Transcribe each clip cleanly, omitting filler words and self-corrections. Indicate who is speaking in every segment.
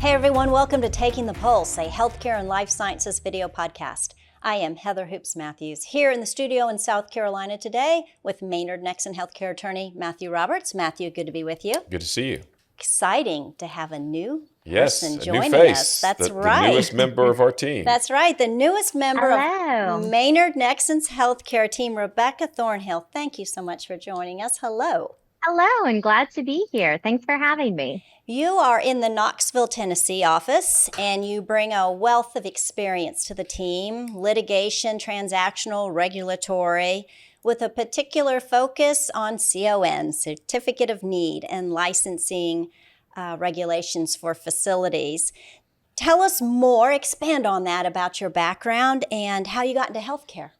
Speaker 1: Hey everyone, welcome to Taking the Pulse, a healthcare and life sciences video podcast. I am Heather Hoops Matthews, here in the studio in South Carolina today with Maynard Nexsen healthcare attorney Matthew Roberts. Matthew, good to be with you.
Speaker 2: Good to see you.
Speaker 1: Exciting to have a new
Speaker 2: Yes,
Speaker 1: person
Speaker 2: a
Speaker 1: joining
Speaker 2: new face.
Speaker 1: us. That's
Speaker 2: the
Speaker 1: right.
Speaker 2: The newest member of our team.
Speaker 1: That's right. The newest member
Speaker 3: Hello.
Speaker 1: of Maynard Nexsen's healthcare team, Rebecca Thornhill. Thank you so much for joining us. Hello.
Speaker 3: Hello, and glad to be here. Thanks for having me.
Speaker 1: You are in the Knoxville, Tennessee office, and you bring a wealth of experience to the team, litigation, transactional, regulatory, with a particular focus on CON, Certificate of Need, and licensing regulations for facilities. Tell us more, expand on that about your background and how you got into healthcare.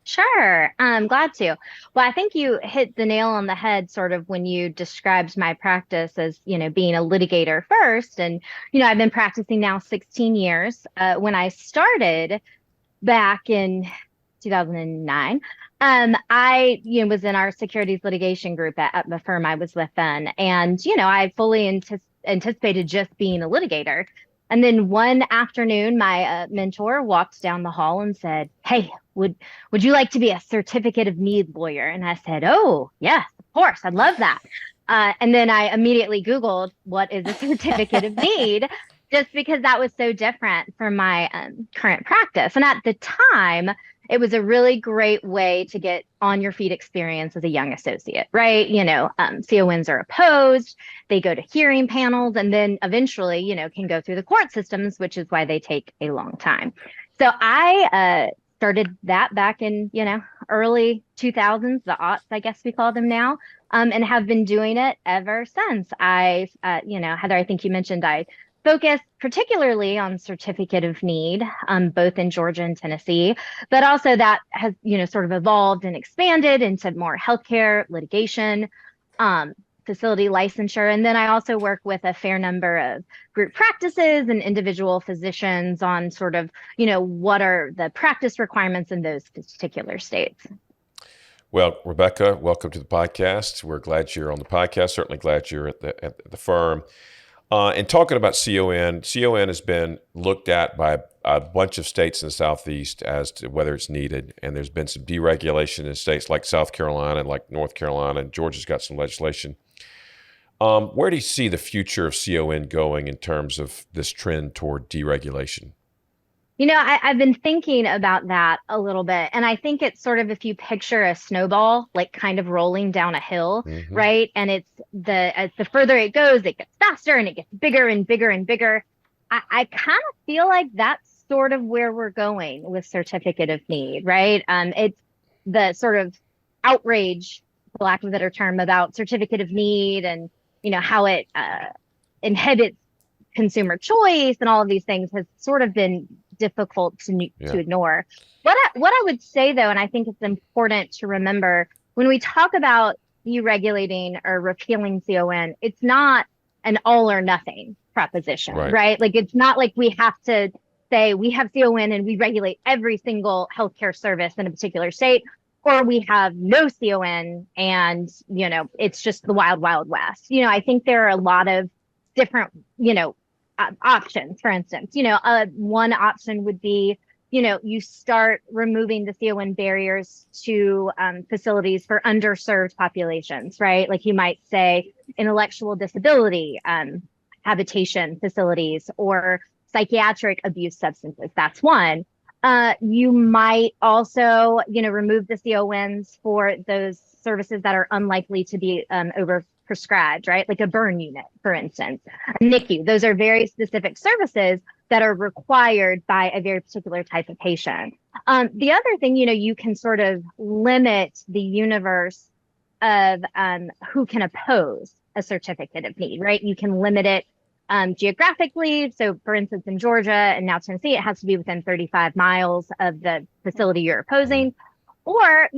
Speaker 3: Sure, I'm glad to. Well, I think you hit the nail on the head sort of when you described my practice as, being a litigator first. And, I've been practicing now 16 years. When I started back in 2009, I, was in our securities litigation group at the firm I was with then. And, I fully anticipated just being a litigator. And then one afternoon, my mentor walked down the hall and said, "Hey, would you like to be a certificate of need lawyer?" And I said, "Oh, yes, of course. I'd love that." And then I immediately Googled, what is a certificate of need? Just because that was so different from my current practice. And at the time, it was a really great way to get on your feet experience as a young associate, right? CONs are opposed, they go to hearing panels, and then eventually, can go through the court systems, which is why they take a long time. So I started that back in, early 2000s, the aughts, I guess we call them now, and have been doing it ever since. Heather, I think you mentioned I focus particularly on certificate of need, both in Georgia and Tennessee, but also that has, sort of evolved and expanded into more healthcare, litigation, facility licensure. And then I also work with a fair number of group practices and individual physicians on sort of, what are the practice requirements in those particular states.
Speaker 2: Well, Rebecca, welcome to the podcast. We're glad you're on the podcast, certainly glad you're at the firm. And talking about CON has been looked at by a bunch of states in the Southeast as to whether it's needed. And there's been some deregulation in states like South Carolina and like North Carolina, and Georgia's got some legislation. Where do you see the future of CON going in terms of this trend toward deregulation?
Speaker 3: I've been thinking about that a little bit, and I think it's sort of, if you picture a snowball, like kind of rolling down a hill, right? And as the further it goes, it gets faster and it gets bigger and bigger and bigger. I kind of feel like that's sort of where we're going with certificate of need, right? It's the sort of outrage, for lack of a better term, about certificate of need and, how it inhibits consumer choice and all of these things has sort of been difficult to ignore. What I would say, though, and I think it's important to remember, when we talk about deregulating or repealing CON, it's not an all or nothing proposition, right? Like, it's not like we have to say we have CON and we regulate every single healthcare service in a particular state, or we have no CON and, it's just the wild, wild west. I think there are a lot of different, options. For instance, one option would be, you start removing the CON barriers to facilities for underserved populations, right? Like you might say intellectual disability habitation facilities or psychiatric abuse substances. That's one. You might also, remove the CONs for those services that are unlikely to be overprescribed, right? Like a burn unit, for instance, a NICU. Those are very specific services that are required by a very particular type of patient. The other thing, you can sort of limit the universe of who can oppose a certificate of need, right? You can limit it geographically. So for instance, in Georgia and now Tennessee, it has to be within 35 miles of the facility you're opposing. Or,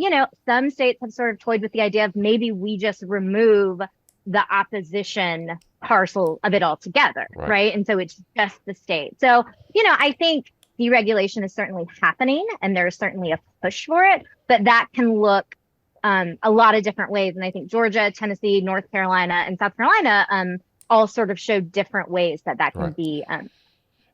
Speaker 3: some states have sort of toyed with the idea of maybe we just remove the opposition parcel of it altogether, right? And so it's just the state. So, I think deregulation is certainly happening and there's certainly a push for it, but that can look a lot of different ways. And I think Georgia, Tennessee, North Carolina, and South Carolina all sort of show different ways that can
Speaker 2: Right.
Speaker 3: be.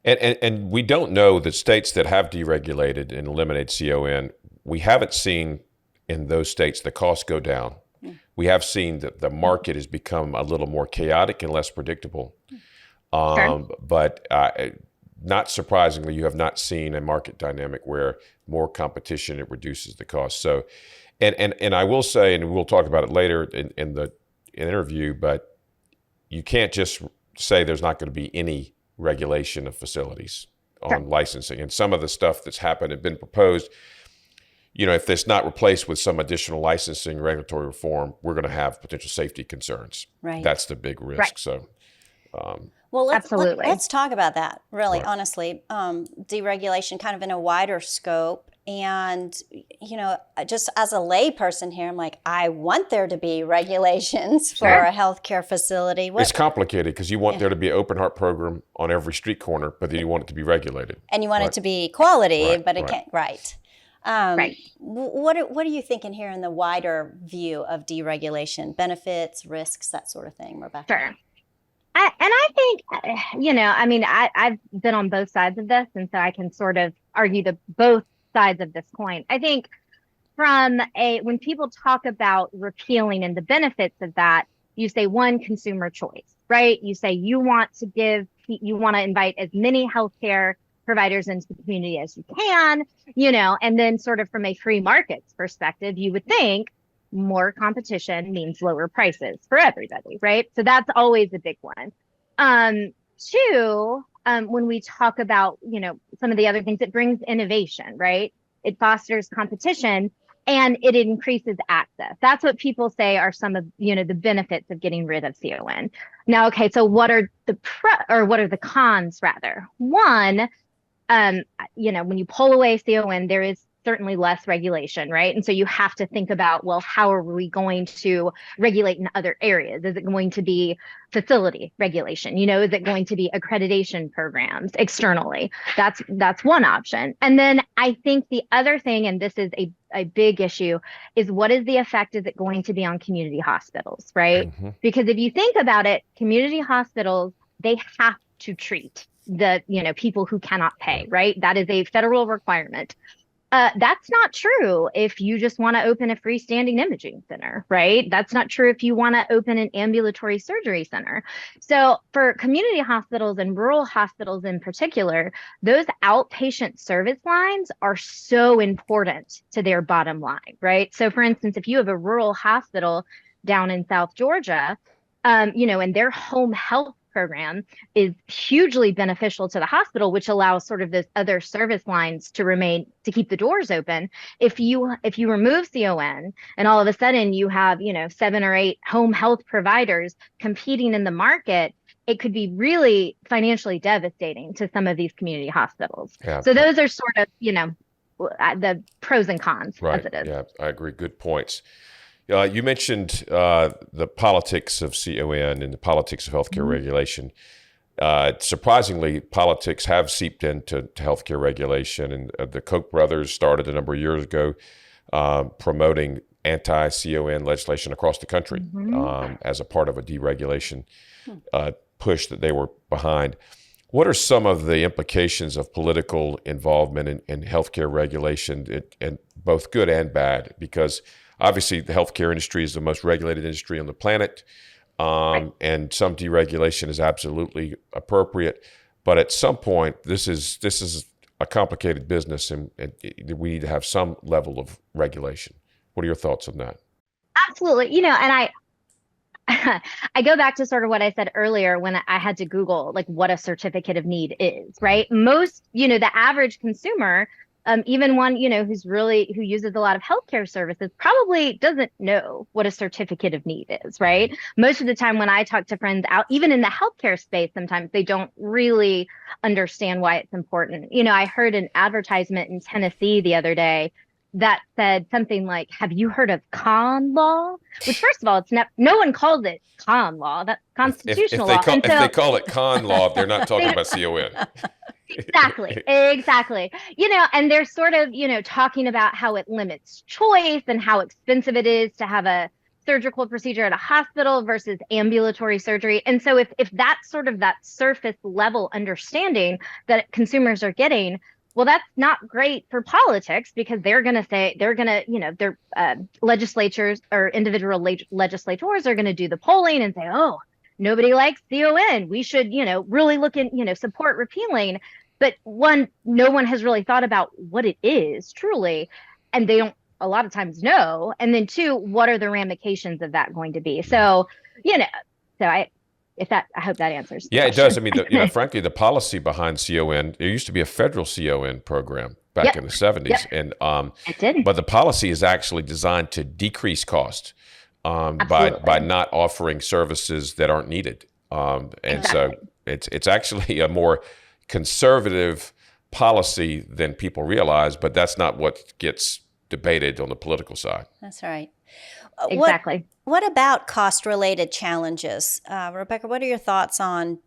Speaker 2: And we don't know the states that have deregulated and eliminated CON. We haven't seen in those states the costs go down. We have seen that the market has become a little more chaotic and less predictable.
Speaker 3: Sure.
Speaker 2: But not surprisingly, you have not seen a market dynamic where more competition, it reduces the cost. So, and I will say, and we'll talk about it later in the interview, but you can't just say there's not going to be any regulation of facilities
Speaker 3: Sure.
Speaker 2: on licensing. And some of the stuff that's happened and been proposed, if it's not replaced with some additional licensing regulatory reform, we're going to have potential safety concerns.
Speaker 1: Right.
Speaker 2: That's the big risk.
Speaker 3: Right.
Speaker 2: So,
Speaker 1: Well,
Speaker 3: Absolutely.
Speaker 1: let's talk about that, really,
Speaker 2: Right.
Speaker 1: honestly. Deregulation kind of in a wider scope. And, just as a layperson here, I'm like, I want there to be regulations for
Speaker 3: Sure.
Speaker 1: a healthcare facility.
Speaker 2: it's complicated because you want there to be an open heart program on every street corner, but then you want it to be regulated.
Speaker 1: And you want
Speaker 2: Right.
Speaker 1: it to be quality,
Speaker 2: Right,
Speaker 1: but it
Speaker 2: right.
Speaker 1: can't. Right.
Speaker 3: Right.
Speaker 1: What are you thinking here in the wider view of deregulation, benefits, risks, that sort of thing, Rebecca?
Speaker 3: Sure. I think, I've been on both sides of this, and so I can sort of argue the both sides of this coin. I think when people talk about repealing and the benefits of that, you say one, consumer choice, right? You say you want to invite as many healthcare providers into the community as you can, and then sort of from a free markets perspective, you would think more competition means lower prices for everybody, right? So that's always a big one. Two, when we talk about, some of the other things, it brings innovation, right? It fosters competition and it increases access. That's what people say are some of, the benefits of getting rid of CON. Now, okay, so what are the cons rather? One, when you pull away CON, there is certainly less regulation, right? And so you have to think about, well, how are we going to regulate in other areas? Is it going to be facility regulation? Is it going to be accreditation programs externally? That's one option. And then I think the other thing, and this is a big issue, is what is the effect is it going to be on community hospitals, right?
Speaker 2: Mm-hmm.
Speaker 3: Because if you think about it, community hospitals, they have to treat the people who cannot pay, right? That is a federal requirement. That's not true if you just want to open a freestanding imaging center, right? That's not true if you want to open an ambulatory surgery center. So for community hospitals and rural hospitals in particular, those outpatient service lines are so important to their bottom line, right? So for instance, if you have a rural hospital down in South Georgia, and their home health program is hugely beneficial to the hospital, which allows sort of those other service lines to keep the doors open. If you remove CON and all of a sudden you have, 7 or 8 home health providers competing in the market, it could be really financially devastating to some of these community hospitals.
Speaker 2: Yeah.
Speaker 3: So those are sort of, the pros and cons
Speaker 2: Right.
Speaker 3: as it is.
Speaker 2: Yeah, I agree. Good points. You mentioned the politics of CON and the politics of healthcare regulation. Surprisingly, politics have seeped into healthcare regulation, and the Koch brothers started a number of years ago promoting anti-CON legislation across the country as a part of a deregulation push that they were behind. What are some of the implications of political involvement in healthcare regulation, and both good and bad? Because obviously, the healthcare industry is the most regulated industry on the planet, and some deregulation is absolutely appropriate. But at some point, this is a complicated business, and we need to have some level of regulation. What are your thoughts on that?
Speaker 3: Absolutely. And I go back to sort of what I said earlier when I had to Google like what a certificate of need is, right? Most, the average consumer, even one, who uses a lot of healthcare services probably doesn't know what a certificate of need is, right? Most of the time when I talk to friends out, even in the healthcare space, sometimes they don't really understand why it's important. I heard an advertisement in Tennessee the other day that said something like, have you heard of con law? Which, first of all, no one calls it con law. That's constitutional law.
Speaker 2: If they call it con law, they're not talking about CON.
Speaker 3: Exactly. And they're sort of, talking about how it limits choice and how expensive it is to have a surgical procedure at a hospital versus ambulatory surgery. And so if that's sort of that surface level understanding that consumers are getting, well, that's not great for politics, because they're going to say, their legislatures or individual legislators are going to do the polling and say, oh, nobody likes CON. We should, really look in, support repealing. But no one has really thought about what it is truly. And they don't a lot of times know. And then two, what are the ramifications of that going to be? So, I hope that answers the
Speaker 2: Yeah, it
Speaker 3: question.
Speaker 2: does. I mean, frankly, the policy behind CON, there used to be a federal CON program back in the 70s. And
Speaker 3: It did.
Speaker 2: but the policy is actually designed to decrease cost by not offering services that aren't needed. And so it's actually a more conservative policy than people realize, but that's not what gets debated on the political side.
Speaker 1: That's right.
Speaker 3: Exactly.
Speaker 1: What about cost-related challenges? Rebecca, what are your thoughts on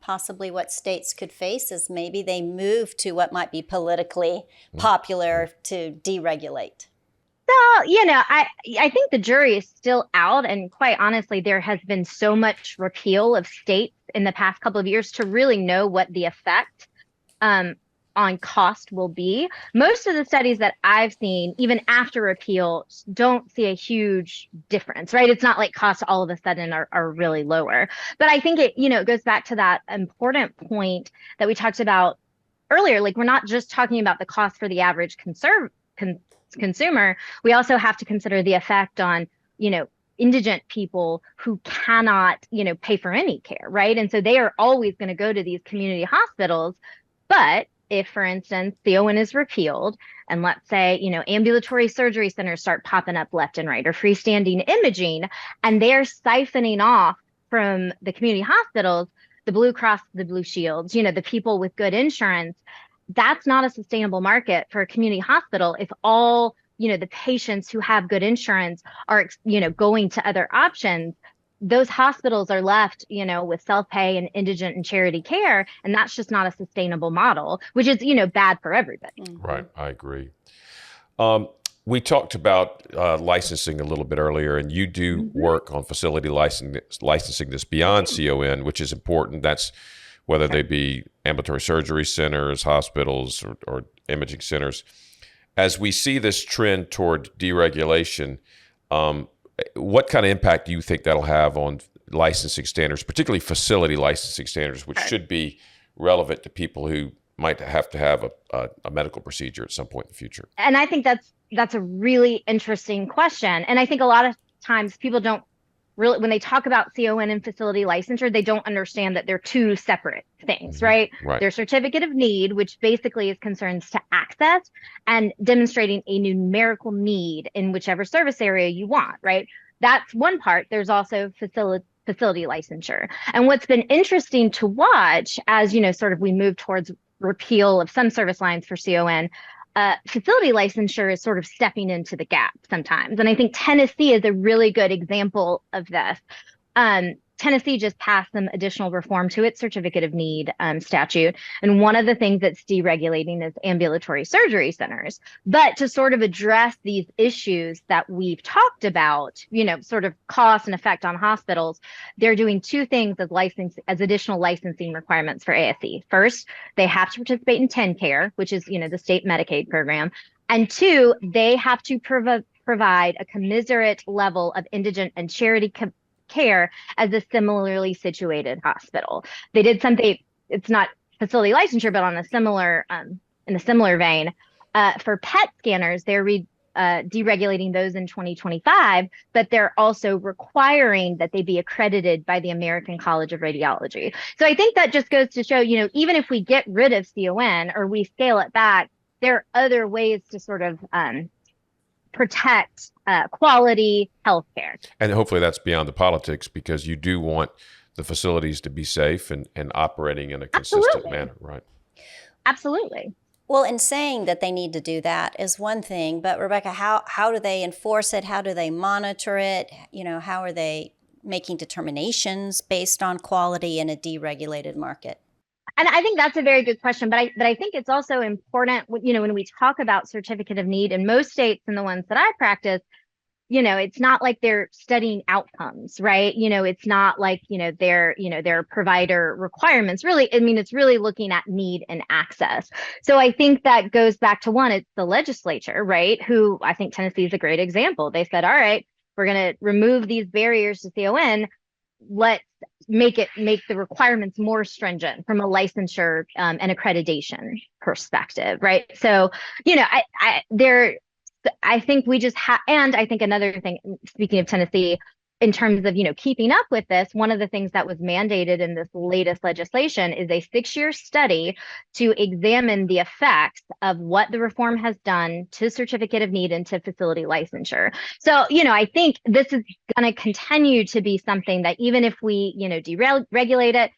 Speaker 1: possibly what states could face as maybe they move to what might be politically popular to deregulate?
Speaker 3: So, I think the jury is still out. And quite honestly, there has been so much repeal of states in the past couple of years to really know what the effect on cost will be. Most of the studies that I've seen, even after repeal, don't see a huge difference, right? It's not like costs all of a sudden are really lower. But I think it goes back to that important point that we talked about earlier. Like, we're not just talking about the cost for the average consumer. We also have to consider the effect on, indigent people who cannot, pay for any care, right? And so they are always going to go to these community hospitals. But if, for instance, CON is repealed, and let's say, ambulatory surgery centers start popping up left and right, or freestanding imaging, and they're siphoning off from the community hospitals, the Blue Cross, the Blue Shields, the people with good insurance, that's not a sustainable market for a community hospital if all, the patients who have good insurance are, going to other options. Those hospitals are left, with self-pay and indigent and charity care, and that's just not a sustainable model, which is, bad for everybody.
Speaker 2: Right, I agree. We talked about licensing a little bit earlier, and you do work on facility licensing this beyond CON, which is important. That's whether they be ambulatory surgery centers, hospitals, or imaging centers. As we see this trend toward deregulation, what kind of impact do you think that'll have on licensing standards, particularly facility licensing standards, which should be relevant to people who might have to have a medical procedure at some point in the future?
Speaker 3: And I think that's a really interesting question. And I think a lot of times people don't really, when they talk about CON and facility licensure, they don't understand that they're two separate things, right? There's certificate of need, which basically is concerns to access and demonstrating a numerical need in whichever service area you want, right? That's one part. There's also facility licensure. And what's been interesting to watch as, sort of we move towards repeal of some service lines for CON, facility licensure is sort of stepping into the gap sometimes. And I think Tennessee is a really good example of this. Tennessee just passed some additional reform to its certificate of need statute. And one of the things that's deregulating is ambulatory surgery centers. But to sort of address these issues that we've talked about, sort of cost and effect on hospitals, they're doing two things as additional licensing requirements for ASC. First, they have to participate in TennCare, which is, the state Medicaid program. And two, they have to provide a commensurate level of indigent and charity care as a similarly situated hospital. They did something, it's not facility licensure, but on a similar in a similar vein. For PET scanners, they're deregulating those in 2025, but they're also requiring that they be accredited by the American College of Radiology. So I think that just goes to show, even if we get rid of CON or we scale it back, there are other ways to sort of protect quality healthcare.
Speaker 2: And hopefully that's beyond the politics, because you do want the facilities to be safe and operating in a consistent manner, right?
Speaker 3: Absolutely.
Speaker 1: Well, in saying that they need to do that is one thing, but Rebecca, how do they enforce it? How do they monitor it? How are they making determinations based on quality in a deregulated market?
Speaker 3: And I think that's a very good question, but I think it's also important, when we talk about certificate of need in most states and the ones that I practice, it's not like they're studying outcomes, right? It's not like, their provider requirements. Really, I mean, it's really looking at need and access. So I think that goes back to one, it's the legislature, right? Who I think Tennessee is a great example. They said, all right, we're going to remove these barriers to CON. Let's make the requirements more stringent from a licensure and accreditation perspective, right? So, I think we just have, and I think another thing, speaking of Tennessee, in terms of, keeping up with this, one of the things that was mandated in this latest legislation is a 6-year study to examine the effects of what the reform has done to certificate of need and to facility licensure. So, I think this is going to continue to be something that even if we, deregulate it,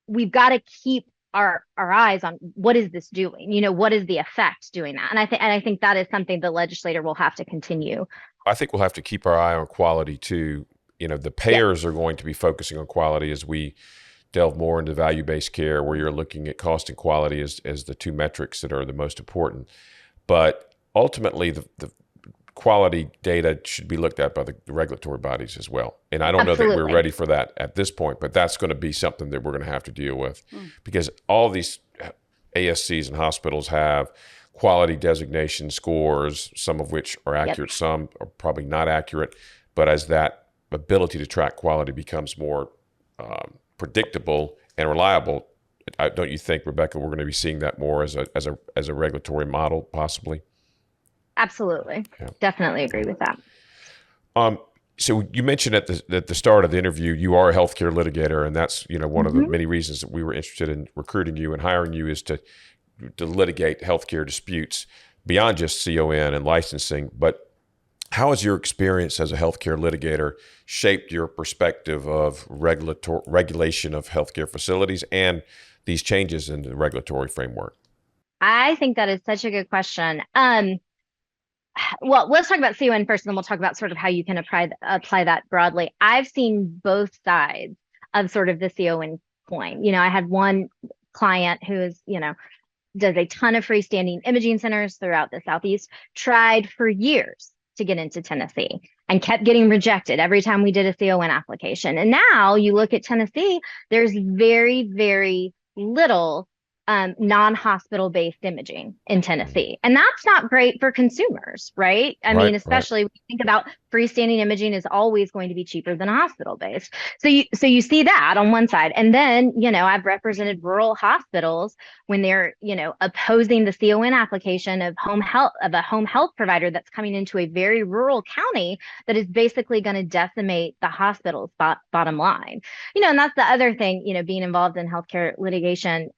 Speaker 3: we've got to keep our eyes on what is this doing? What is the effect doing that? And I think that is something the legislator will have to continue.
Speaker 2: I think we'll have to keep our eye on quality too. The payers are going to be focusing on quality as we delve more into value-based care, where you're looking at cost and quality as the two metrics that are the most important. But ultimately, the quality data should be looked at by the regulatory bodies as well. And I don't know that we're ready for that at this point, but that's going to be something that we're going to have to deal with because all these ASCs and hospitals have quality designation scores, some of which are accurate, some are probably not accurate. But as that ability to track quality becomes more predictable and reliable, don't you think, Rebecca, we're going to be seeing that more as a regulatory model possibly?
Speaker 3: Absolutely. Yeah. Definitely agree with that.
Speaker 2: So you mentioned at the start of the interview, you are a healthcare litigator, and that's one of the many reasons that we were interested in recruiting you and hiring you is to litigate healthcare disputes beyond just CON and licensing. But how has your experience as a healthcare litigator shaped your perspective of regulation of healthcare facilities and these changes in the regulatory framework?
Speaker 3: I think that is such a good question. Well, let's talk about CON first, and then we'll talk about sort of how you can apply that broadly. I've seen both sides of sort of the CON coin. I had one client who is, does a ton of freestanding imaging centers throughout the Southeast, tried for years to get into Tennessee and kept getting rejected every time we did a CON application. And now you look at Tennessee, there's very, very little non-hospital based imaging in Tennessee. And that's not great for consumers, right? I mean, especially when you think about freestanding imaging is always going to be cheaper than a hospital based. So you see that on one side. And then, I've represented rural hospitals when they're, opposing the CON application of a home health provider that's coming into a very rural county that is basically going to decimate the hospital's bottom line. And that's the other thing, being involved in healthcare litigation.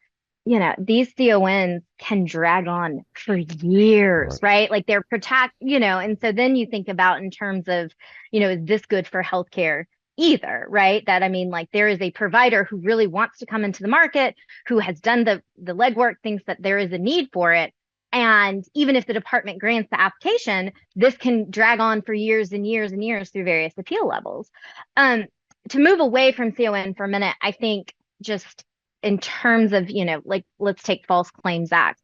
Speaker 3: These CONs can drag on for years, right? Like they're and so then you think about in terms of, is this good for healthcare either, right? That, I mean, like there is a provider who really wants to come into the market, who has done the legwork, thinks that there is a need for it. And even if the department grants the application, this can drag on for years and years and years through various appeal levels. To move away from CON for a minute, I think just in terms of, like, let's take False Claims Act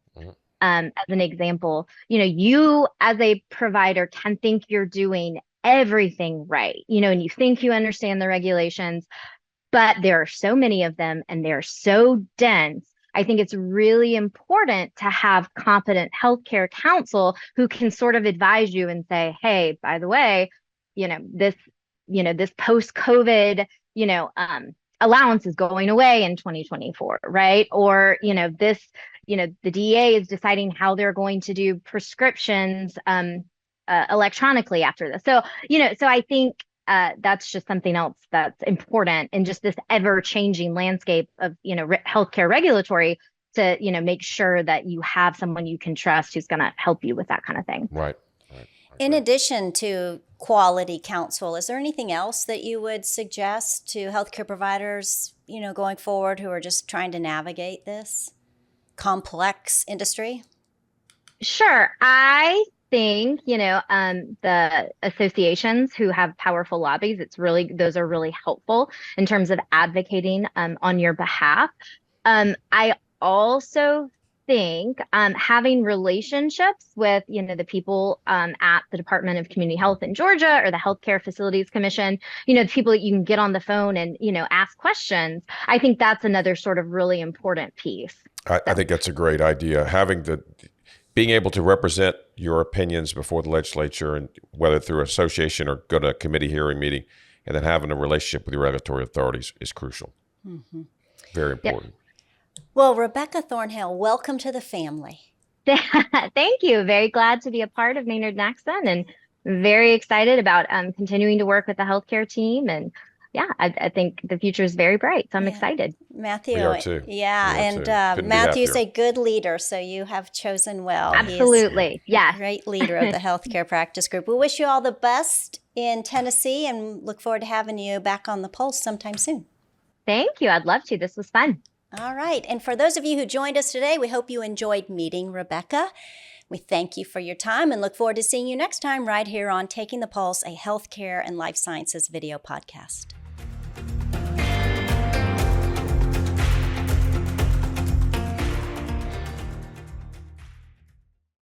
Speaker 3: as an example. You as a provider can think you're doing everything right, and you think you understand the regulations, but there are so many of them and they're so dense. I think it's really important to have competent healthcare counsel who can sort of advise you and say, hey, by the way, this post-COVID, allowance is going away in 2024, right? Or, the DEA is deciding how they're going to do prescriptions electronically after this. So, so I think that's just something else that's important in just this ever-changing landscape of, healthcare regulatory to, make sure that you have someone you can trust who's going to help you with that kind of thing.
Speaker 2: Right.
Speaker 1: In addition to quality counsel, is there anything else that you would suggest to healthcare providers, going forward who are just trying to navigate this complex industry?
Speaker 3: Sure. I think, the associations who have powerful lobbies, those are really helpful in terms of advocating on your behalf. I also think having relationships with, the people at the Department of Community Health in Georgia or the Healthcare Facilities Commission, the people that you can get on the phone and, ask questions, I think that's another sort of really important piece.
Speaker 2: I think that's a great idea. Being able to represent your opinions before the legislature, and whether through association or go to a committee hearing meeting, and then having a relationship with your regulatory authorities is crucial. Mm-hmm. Very important.
Speaker 1: Yep. Well, Rebecca Thornhill, welcome to the family.
Speaker 3: Thank you. Very glad to be a part of Maynard Nexsen, and very excited about continuing to work with the healthcare team. And yeah, I think the future is very bright. So I'm excited.
Speaker 1: Matthew.
Speaker 2: We are too.
Speaker 1: Yeah. And Matthew's a good leader. So you have chosen well.
Speaker 3: Absolutely.
Speaker 1: He's a great leader of the healthcare practice group. We wish you all the best in Tennessee and look forward to having you back on the Pulse sometime soon.
Speaker 3: Thank you. I'd love to. This was fun.
Speaker 1: All right. And for those of you who joined us today, we hope you enjoyed meeting Rebecca. We thank you for your time and look forward to seeing you next time right here on Taking the Pulse, a healthcare and life sciences video podcast.